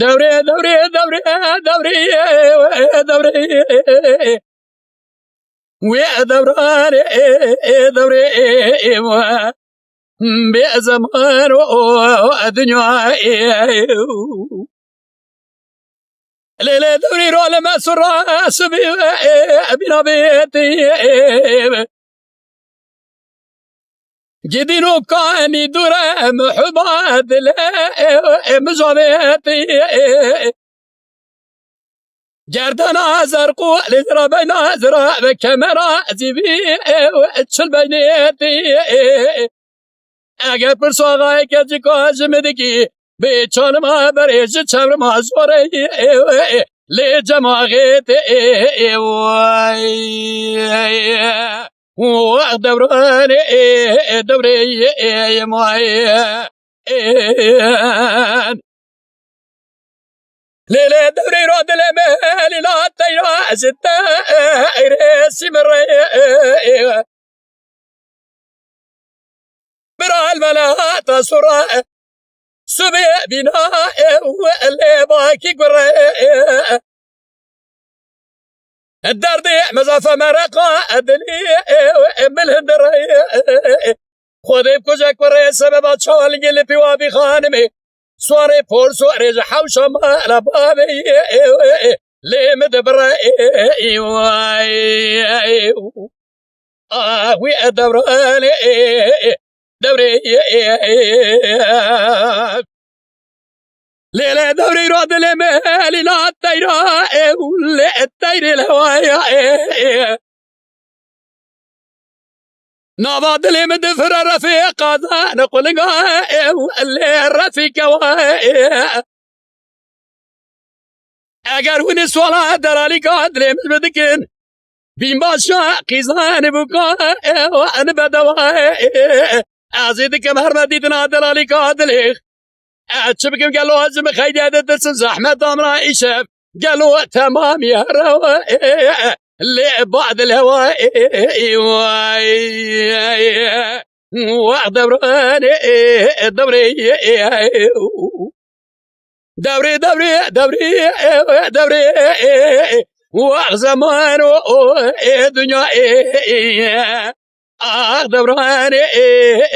دوري دوري دوري دوري دوري ويا دوران دوري بزمان ودنيا ليلة دوري رول ما سرا سبي بنا بيتي جدينو كاني دورة محبات لا مجابيتي جردنا زرقو لذربنا زرا بكاميرا زيبي اتشل بينيتي اگر پرسو آقای کسی کاش مدکی به چال ما بریش چبر ما زوره لی جماغیت وقت دوران دوره مای لیلی دوری رو دل ملی لا تیرا ستا ایرسی مره برا الملاحات سرا سبي بناء واللي باكي قرى الدردي مزافة مرقة أدلي بالهدر خذي بكوجك قرى سبب تشال قلي في وابي خانمي سواري بول سواري جحوش ما لبابي لي مدبر وي الدوراني دوري ليلة دوري رود المالي لا الطيرة ولا الطير الهوايا نبض لي مدفر رفيق نقول اللي الرفيق وايا اگر هوني سوالا درالي قادر مدكن بيماشا قيزان بكا وانا بدواي ازيد كم هرمديتنا دلالي قادليخ اتشبكم قالوا هزم خيدي هذا درس زحمة دامنا ايشب قالوا تمام يا روا اللي بعد الهواء واحد دوراني دوري دوري دوري دوري دوري واحد زمان دنيا دوراني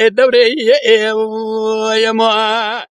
دوري يا ما